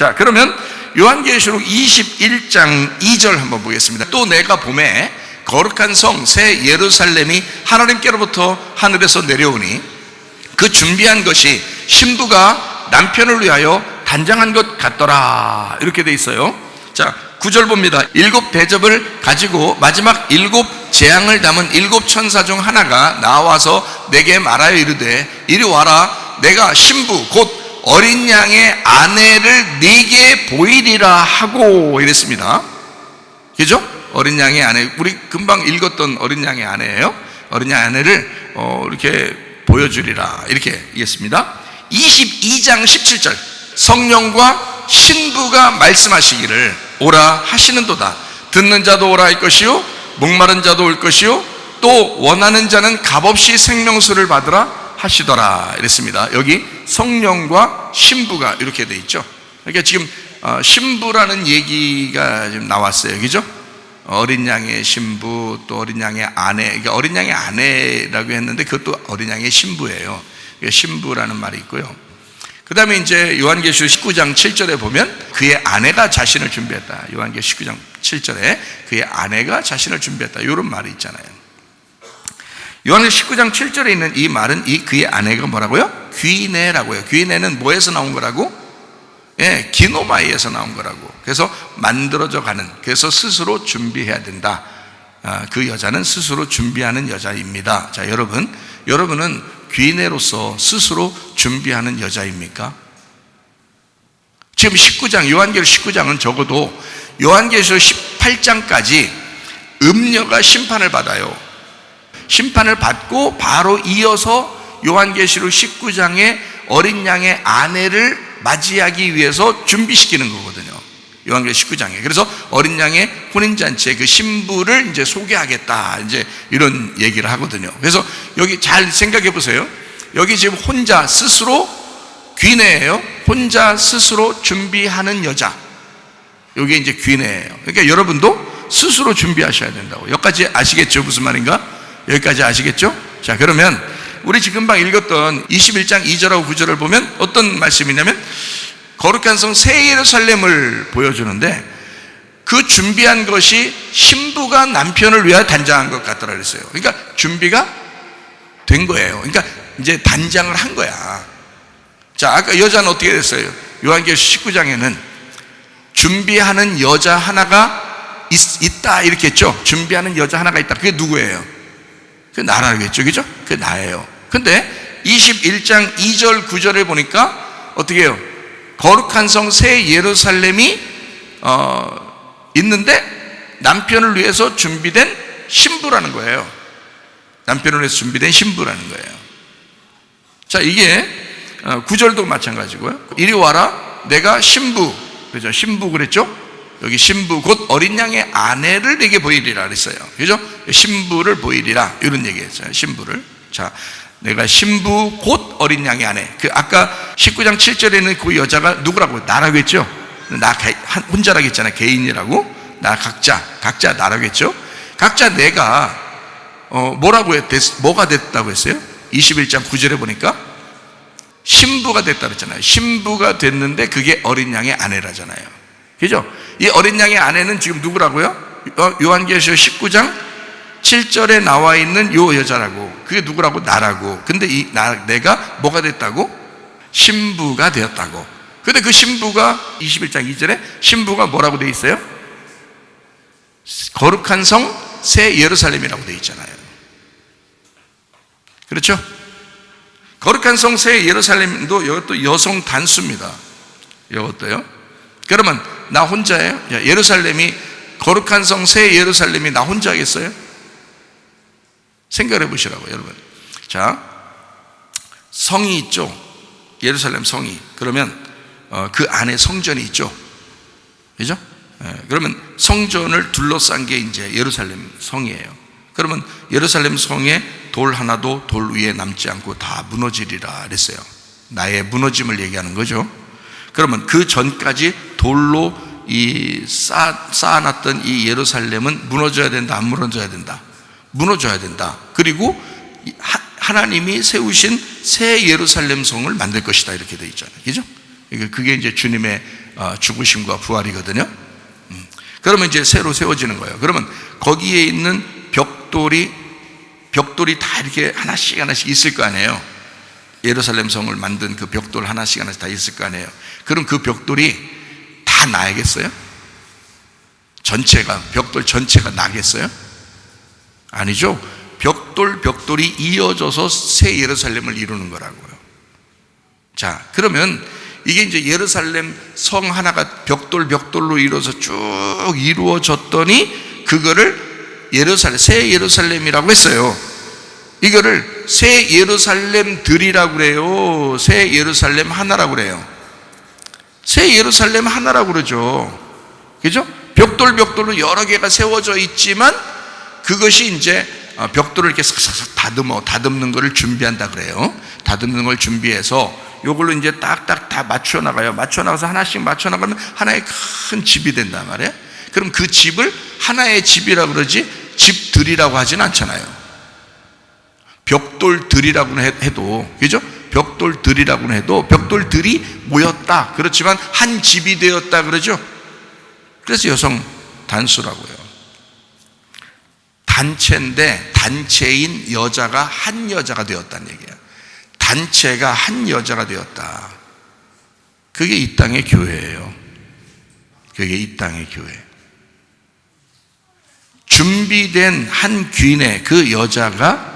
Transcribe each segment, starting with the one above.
자, 그러면 요한계시록 21장 2절 한번 보겠습니다. 또 내가 보매 거룩한 성 새 예루살렘이 하나님께로부터 하늘에서 내려오니 그 준비한 것이 신부가 남편을 위하여 단장한 것 같더라. 이렇게 돼 있어요. 자, 9절 봅니다. 7 대접을 가지고 마지막 7 재앙을 담은 7 천사 중 하나가 나와서 내게 말하여 이르되 이리 와라. 내가 신부 곧 어린 양의 아내를 네게 보이리라 하고 이랬습니다. 그죠? 어린 양의 아내, 우리 금방 읽었던 어린 양의 아내예요. 어린 양의 아내를 이렇게 보여주리라 이렇게 얘기했습니다. 22장 17절 성령과 신부가 말씀하시기를 오라 하시는도다. 듣는 자도 오라 할 것이요 목마른 자도 올 것이요 또 원하는 자는 값없이 생명수를 받으라 하시더라 이랬습니다. 여기 성령과 신부가 이렇게 돼 있죠. 그러니까 지금 신부라는 얘기가 지금 나왔어요. 그죠? 어린 양의 신부, 또 어린 양의 아내. 그러니까 어린 양의 아내라고 했는데 그것도 어린 양의 신부예요. 신부라는 말이 있고요. 그 다음에 이제 요한계시록 19장 7절에 보면 그의 아내가 자신을 준비했다. 요한계시록 19장 7절에 그의 아내가 자신을 준비했다. 이런 말이 있잖아요. 요한계시록 19장 7절에 있는 이 말은 이 그의 아내가 뭐라고요? 귀내라고요. 귀내는 뭐에서 나온 거라고? 예, 기노마이에서 나온 거라고. 그래서 만들어져 가는, 그래서 스스로 준비해야 된다. 그 여자는 스스로 준비하는 여자입니다. 자, 여러분은 귀내로서 스스로 준비하는 여자입니까? 지금 19장, 요한계시록 19장은 적어도 요한계시록 18장까지 음녀가 심판을 받아요. 심판을 받고 바로 이어서 요한계시록 19장에 어린 양의 아내를 맞이하기 위해서 준비시키는 거거든요. 요한계시록 19장에. 그래서 어린 양의 혼인잔치에 그 신부를 이제 소개하겠다. 이제 이런 얘기를 하거든요. 그래서 여기 잘 생각해 보세요. 여기 지금 혼자 스스로 귀내예요. 혼자 스스로 준비하는 여자. 여기 이제 귀내예요. 그러니까 여러분도 스스로 준비하셔야 된다고. 여기까지 아시겠죠? 무슨 말인가? 여기까지 아시겠죠? 자, 그러면 우리 지금 방 읽었던 21장 2절하고 9절을 보면 어떤 말씀이냐면 거룩한 성 새 예루살렘을 보여주는데 그 준비한 것이 신부가 남편을 위하여 단장한 것 같더라 그랬어요. 그러니까 준비가 된 거예요. 그러니까 이제 단장을 한 거야. 자, 아까 여자는 어떻게 됐어요? 요한계시록 19장에는 준비하는 여자 하나가 있다 이렇게 했죠. 준비하는 여자 하나가 있다. 그게 누구예요? 그게 나라겠죠. 그죠? 그게 나예요. 근데 21장 2절 9절을 보니까 어떻게 해요? 거룩한 성 새 예루살렘이 있는데 남편을 위해서 준비된 신부라는 거예요. 남편을 위해서 준비된 신부라는 거예요. 자, 이게 9절도 마찬가지고요. 이리 와라 내가 신부, 그죠? 신부 그랬죠? 여기 신부 곧 어린 양의 아내를 내게 보이리라 그랬어요. 그죠? 신부를 보이리라 이런 얘기했어요. 신부를. 자, 내가 신부 곧 어린 양의 아내. 그 아까 19장 7절에는 그 여자가 누구라고? 나라고 했죠? 나 혼자라고 했잖아요. 개인이라고. 나 각자 나라고 했죠? 각자 내가 뭐라고 뭐가 됐다고 했어요? 21장 9절에 보니까 신부가 됐다 그랬잖아요. 신부가 됐는데 그게 어린 양의 아내라잖아요. 그죠? 이 어린 양의 아내는 지금 누구라고요? 요한계시록 19장 7절에 나와 있는 요 여자라고. 그게 누구라고? 나라고. 근데 내가 뭐가 됐다고? 신부가 되었다고. 근데 그 신부가 21장 2절에 신부가 뭐라고 돼 있어요? 거룩한 성 새 예루살렘이라고 돼 있잖아요. 그렇죠? 거룩한 성 새 예루살렘도 이것도 여성 단수입니다. 이것도요. 그러면 나 혼자예요? 예루살렘이 거룩한 성 새 예루살렘이 나 혼자겠어요? 생각해 보시라고 여러분. 자, 성이 있죠. 예루살렘 성이. 그러면 그 안에 성전이 있죠. 그죠? 그러면 성전을 둘러싼 게 이제 예루살렘 성이에요. 그러면 예루살렘 성에 돌 하나도 돌 위에 남지 않고 다 무너지리라 그랬어요. 나의 무너짐을 얘기하는 거죠. 그러면 그 전까지 돌로 쌓아놨던 이 예루살렘은 무너져야 된다, 안 무너져야 된다? 무너져야 된다. 그리고 하나님이 세우신 새 예루살렘 성을 만들 것이다 이렇게 되어 있잖아요. 그죠? 그게 이제 주님의 죽으심과 부활이거든요. 그러면 이제 새로 세워지는 거예요. 그러면 거기에 있는 벽돌이 다 이렇게 하나씩 있을 거 아니에요. 예루살렘 성을 만든 그 벽돌 하나씩 다 있을 거 아니에요. 그럼 그 벽돌이 다 나야겠어요? 벽돌 전체가 나겠어요? 아니죠. 벽돌이 이어져서 새 예루살렘을 이루는 거라고요. 자, 그러면 이게 이제 예루살렘 성 하나가 벽돌로 이루어서 쭉 이루어졌더니 그거를 새 예루살렘이라고 했어요. 이거를 새 예루살렘들이라고 그래요. 새 예루살렘 하나라고 그래요. 새 예루살렘 하나라고 그러죠. 그죠? 벽돌로 여러 개가 세워져 있지만 그것이 이제 벽돌을 이렇게 싹싹 다듬는 것을 준비한다 그래요. 다듬는 걸 준비해서 요걸로 이제 딱딱 다 맞춰 나가요. 맞춰 나가서 하나씩 맞춰 나가면 하나의 큰 집이 된단 말이에요. 그럼 그 집을 하나의 집이라고 그러지 집들이라고 하진 않잖아요. 벽돌들이라고는 해도, 그죠? 벽돌들이라고는 해도 벽돌들이 모였다. 그렇지만 한 집이 되었다 그러죠. 그래서 여성 단수라고요. 단체인데 단체인 여자가 한 여자가 되었다는 얘기예요. 단체가 한 여자가 되었다. 그게 이 땅의 교회예요. 그게 이 땅의 교회. 준비된 한 귀인의 그 여자가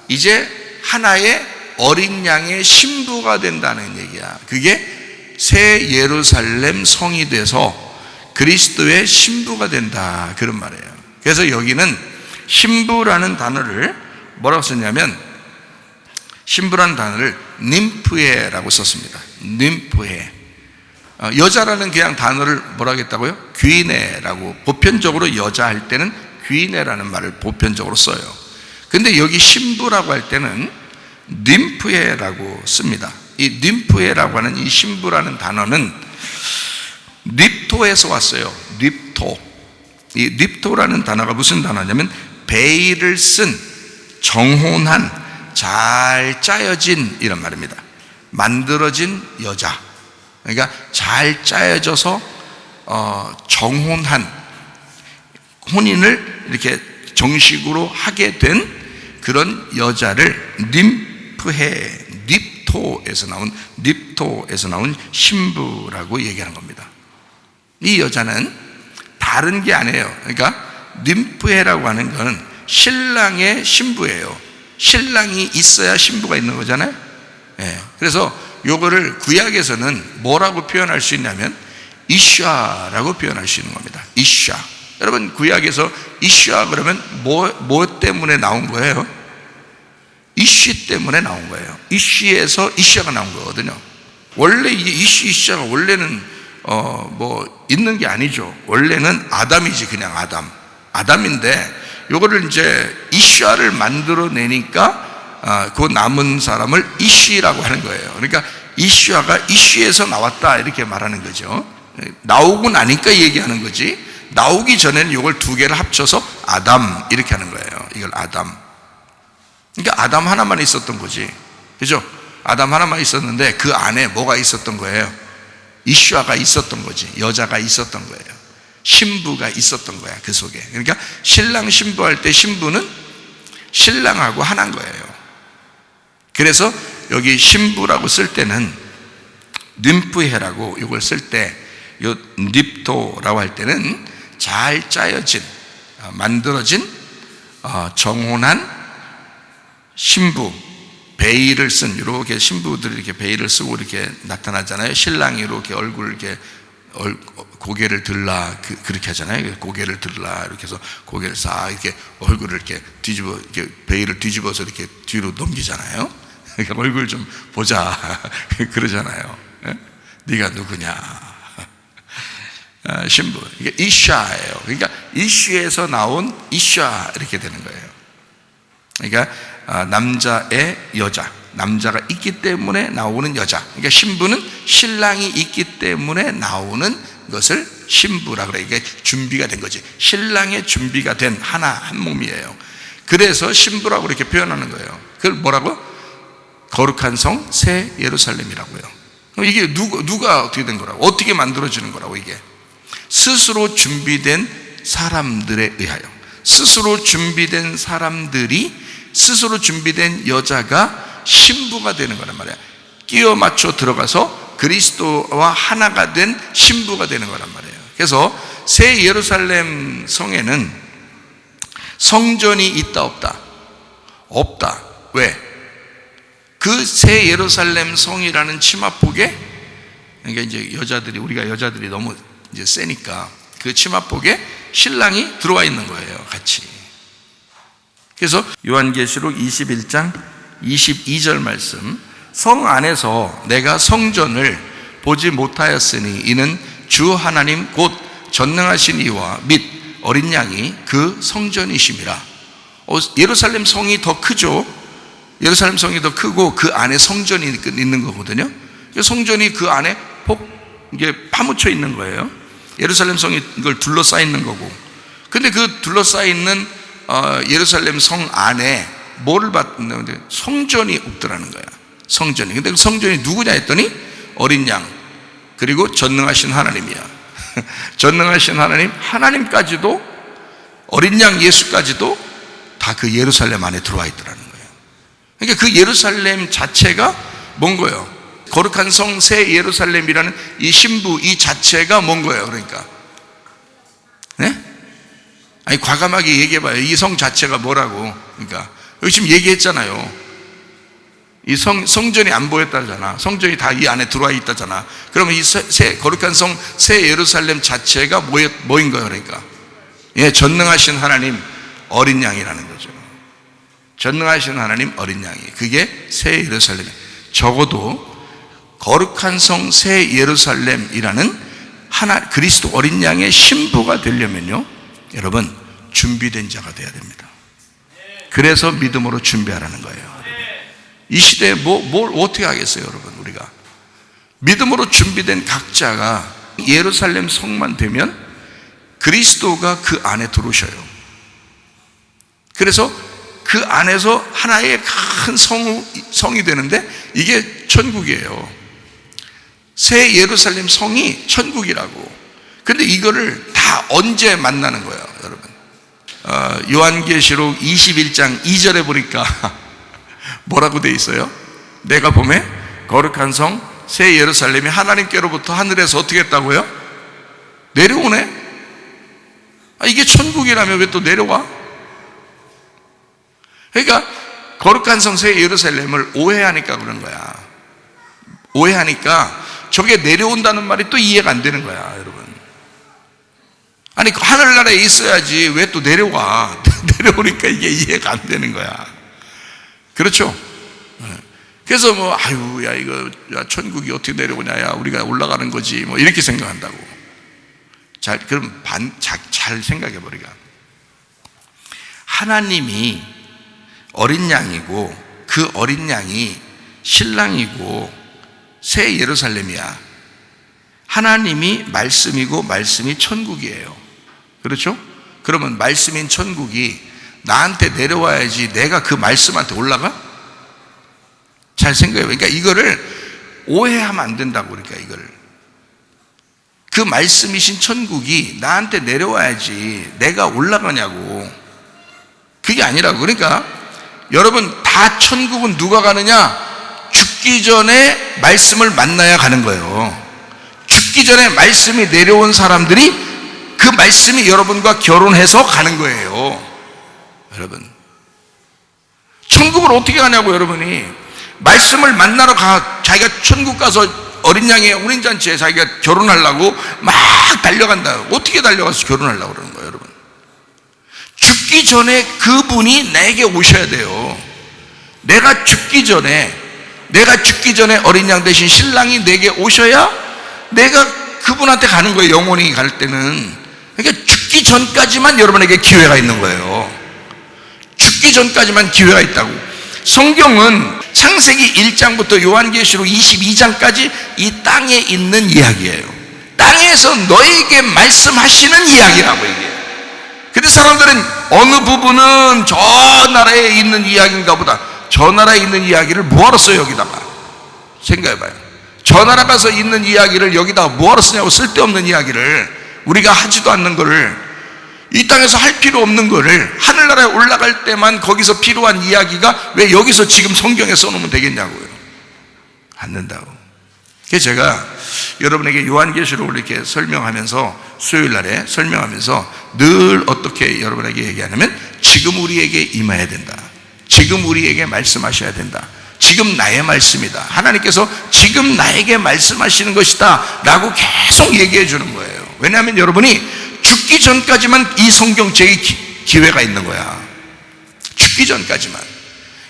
이제 하나의 어린 양의 신부가 된다는 얘기야. 그게 새 예루살렘 성이 돼서 그리스도의 신부가 된다, 그런 말이에요. 그래서 여기는 신부라는 단어를 뭐라고 썼냐면, 신부라는 단어를 님프에라고 썼습니다. 님프에. 여자라는 그냥 단어를 뭐라고 했다고요? 귀인애라고. 보편적으로 여자 할 때는 귀인애라는 말을 보편적으로 써요. 근데 여기 신부라고 할 때는 님프에라고 씁니다. 이 님프에라고 하는 이 신부라는 단어는 립토에서 왔어요. 립토. 이 립토라는 단어가 무슨 단어냐면 베일을 쓴, 정혼한, 잘 짜여진 이런 말입니다. 만들어진 여자. 그러니까 잘 짜여져서 정혼한, 혼인을 이렇게 정식으로 하게 된 그런 여자를 립토에서 나온 신부라고 얘기하는 겁니다. 이 여자는 다른 게 아니에요. 그러니까 님프에라고 하는 것은 신랑의 신부예요. 신랑이 있어야 신부가 있는 거잖아요. 네. 그래서 요거를 구약에서는 뭐라고 표현할 수 있냐면 이슈아라고 표현할 수 있는 겁니다. 이슈아. 여러분, 구약에서 이슈아 그러면 뭐 때문에 나온 거예요? 이슈 때문에 나온 거예요. 이슈에서 이슈아가 나온 거거든요. 원래 이게 이슈아가 원래는 있는 게 아니죠. 원래는 아담이지, 그냥 아담인데 요거를 이제 이슈아를 만들어내니까 그 남은 사람을 이슈라고 하는 거예요. 그러니까 이슈아가 이슈에서 나왔다 이렇게 말하는 거죠. 나오고 나니까 얘기하는 거지, 나오기 전에는 이걸 두 개를 합쳐서 아담 이렇게 하는 거예요. 이걸 아담. 그러니까 아담 하나만 있었던 거지, 그죠? 아담 하나만 있었는데 그 안에 뭐가 있었던 거예요? 이슈아가 있었던 거지. 여자가 있었던 거예요. 신부가 있었던 거야, 그 속에. 그러니까 신랑 신부할 때 신부는 신랑하고 하나인 거예요. 그래서 여기 신부라고 쓸 때는 님프해라고 이걸 쓸 때, 요 립토라고 할 때는 잘 짜여진, 만들어진, 정혼한 신부, 베일을 쓴, 이렇게 신부들이 이렇게 베일을 쓰고 이렇게 나타나잖아요. 신랑이 이렇게 얼굴을 이렇게 고개를 들라, 그렇게 하잖아요. 고개를 들라 이렇게 해서 고개를 싹 이렇게 얼굴을 이렇게 뒤집어, 이렇게 베일을 뒤집어서 이렇게 뒤로 넘기잖아요. 그러니까 얼굴 좀 보자 그러잖아요. 네가 누구냐? 신부. 이게 이슈아예요. 그러니까 이슈에서 나온 이슈아 이렇게 되는 거예요. 그러니까 남자의 여자, 남자가 있기 때문에 나오는 여자. 그러니까 신부는 신랑이 있기 때문에 나오는 것을 신부라 그래. 이게 준비가 된 거지. 신랑의 준비가 된 한 몸이에요. 그래서 신부라고 이렇게 표현하는 거예요. 그걸 뭐라고? 거룩한 성 새 예루살렘이라고요. 그럼 이게 누가 어떻게 된 거라고? 어떻게 만들어지는 거라고? 이게 스스로 준비된 사람들에 의하여, 스스로 준비된 사람들이, 스스로 준비된 여자가 신부가 되는 거란 말이야. 끼워 맞춰 들어가서 그리스도와 하나가 된 신부가 되는 거란 말이에요. 그래서 새 예루살렘 성에는 성전이 있다 없다? 없다. 왜? 그 새 예루살렘 성이라는 치마폭에, 그러니까 이제 여자들이, 우리가 여자들이 너무 이제 세니까 그 치마폭에 신랑이 들어와 있는 거예요, 같이. 그래서 요한계시록 21장 22절 말씀, 성 안에서 내가 성전을 보지 못하였으니 이는 주 하나님 곧 전능하신 이와 및 어린 양이 그 성전이심이라. 예루살렘 성이 더 크죠. 예루살렘 성이 더 크고 그 안에 성전이 있는 거거든요. 성전이 그 안에 이게 파묻혀 있는 거예요. 예루살렘 성이 이걸 둘러싸여 있는 거고. 근데 그 둘러싸여 있는 예루살렘 성 안에 뭐를 봤는데 성전이 없더라는 거야. 성전이. 근데 그 성전이 누구냐 했더니 어린 양, 그리고 전능하신 하나님이야. 전능하신 하나님까지도, 어린 양 예수까지도 다 그 예루살렘 안에 들어와 있더라는 거예요. 그러니까 그 예루살렘 자체가 뭔 거예요? 거룩한 성 새 예루살렘이라는 이 신부, 이 자체가 뭔 거예요? 그러니까, 네? 아니, 과감하게 얘기해봐요. 이 성 자체가 뭐라고? 그러니까 여기 지금 얘기했잖아요. 이 성전이 안 보였다잖아. 성전이 다 이 안에 들어와 있다잖아. 그러면 이 거룩한 성 새 예루살렘 자체가 뭐인 거예요? 그러니까, 예, 전능하신 하나님 어린 양이라는 거죠. 전능하신 하나님 어린 양이, 그게 새 예루살렘. 적어도 거룩한 성 새 예루살렘이라는 그리스도 어린 양의 신부가 되려면요, 여러분, 준비된 자가 돼야 됩니다. 그래서 믿음으로 준비하라는 거예요. 이 시대에 뭘 어떻게 하겠어요, 여러분? 우리가 믿음으로 준비된 각자가 예루살렘 성만 되면 그리스도가 그 안에 들어오셔요. 그래서 그 안에서 하나의 큰 성이 되는데 이게 천국이에요. 새 예루살렘 성이 천국이라고. 근데 이거를 다 언제 만나는 거예요, 여러분? 요한계시록 21장 2절에 보니까 뭐라고 돼 있어요? 내가 보매 거룩한 성 새 예루살렘이 하나님께로부터 하늘에서 어떻게 했다고요? 내려오네? 이게 천국이라면 왜 또 내려와? 그러니까 거룩한 성 새 예루살렘을 오해하니까 그런 거야. 오해하니까 저게 내려온다는 말이 또 이해가 안 되는 거야, 여러분. 아니, 하늘나라에 있어야지 왜 또 내려와? 내려오니까 이게 이해가 안 되는 거야. 그렇죠? 그래서 야, 이거, 야, 천국이 어떻게 내려오냐, 야, 우리가 올라가는 거지, 이렇게 생각한다고. 그럼 잘 생각해 보리가. 하나님이 어린 양이고, 그 어린 양이 신랑이고, 새 예루살렘이야. 하나님이 말씀이고, 말씀이 천국이에요. 그렇죠? 그러면 말씀인 천국이 나한테 내려와야지 내가 그 말씀한테 올라가? 잘 생각해요. 그러니까 이거를 오해하면 안 된다고. 그러니까 이거를, 그 말씀이신 천국이 나한테 내려와야지 내가 올라가냐고. 그게 아니라고. 그러니까 여러분, 다 천국은 누가 가느냐? 죽기 전에 말씀을 만나야 가는 거예요. 죽기 전에 말씀이 내려온 사람들이 그 말씀이 여러분과 결혼해서 가는 거예요. 여러분, 천국을 어떻게 가냐고. 여러분이 말씀을 만나러 자기가 천국 가서 어린 양의 혼인잔치에 자기가 결혼하려고 막 달려간다. 어떻게 달려가서 결혼하려고 그러는 거예요, 여러분? 죽기 전에 그분이 내게 오셔야 돼요. 내가 죽기 전에 어린 양 대신 신랑이 내게 오셔야 내가 그분한테 가는 거예요, 영원히 갈 때는. 그러니까 죽기 전까지만 여러분에게 기회가 있는 거예요. 죽기 전까지만 기회가 있다고. 성경은 창세기 1장부터 요한계시록 22장까지 이 땅에 있는 이야기예요. 땅에서 너에게 말씀하시는 이야기라고 이게. 근데 사람들은 어느 부분은 저 나라에 있는 이야기인가 보다. 저 나라에 있는 이야기를 뭐하러 써요, 여기다가? 생각해봐요. 저 나라 가서 있는 이야기를 여기다 뭐하러 쓰냐고, 쓸데없는 이야기를, 우리가 하지도 않는 거를, 이 땅에서 할 필요 없는 거를 하늘나라에 올라갈 때만 거기서 필요한 이야기가 왜 여기서 지금 성경에 써놓으면 되겠냐고요. 않는다고. 그래서 제가 여러분에게 요한계시록을 이렇게 설명하면서, 수요일 날에 설명하면서 늘 어떻게 여러분에게 얘기하냐면, 지금 우리에게 임해야 된다, 지금 우리에게 말씀하셔야 된다, 지금 나의 말씀이다, 하나님께서 지금 나에게 말씀하시는 것이다 라고 계속 얘기해 주는 거예요. 왜냐하면 여러분이 죽기 전까지만 이 성경책의 기회가 있는 거야. 죽기 전까지만.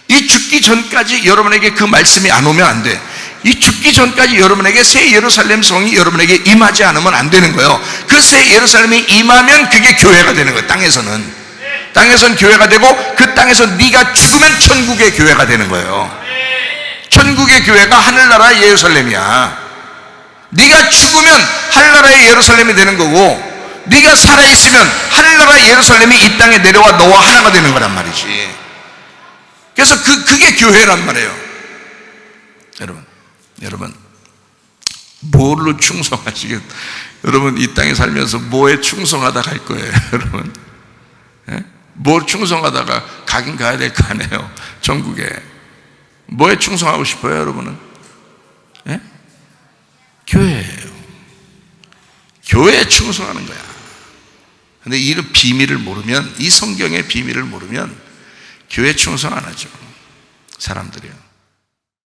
이 죽기 전까지 여러분에게 그 말씀이 안 오면 안 돼. 이 죽기 전까지 여러분에게 새 예루살렘 성이 여러분에게 임하지 않으면 안 되는 거예요. 그 새 예루살렘이 임하면 그게 교회가 되는 거예요. 땅에서는 교회가 되고, 그 땅에서 네가 죽으면 천국의 교회가 되는 거예요. 천국의 교회가 하늘나라의 예루살렘이야. 네가 죽으면 하늘나라의 예루살렘이 되는 거고, 네가 살아있으면 하늘나라의 예루살렘이 이 땅에 내려와 너와 하나가 되는 거란 말이지. 그래서 그게 교회란 말이에요. 여러분 뭘로 충성하시겠? 여러분 이 땅에 살면서 뭐에 충성하다 갈 거예요, 여러분? 예? 뭘 충성하다가 가긴 가야 될 거 아니에요, 전국에. 뭐에 충성하고 싶어요, 여러분은? 예? 교회예요. 교회에 충성하는 거야. 근데 이 비밀을 모르면, 이 성경의 비밀을 모르면 교회 충성 안 하죠, 사람들이요.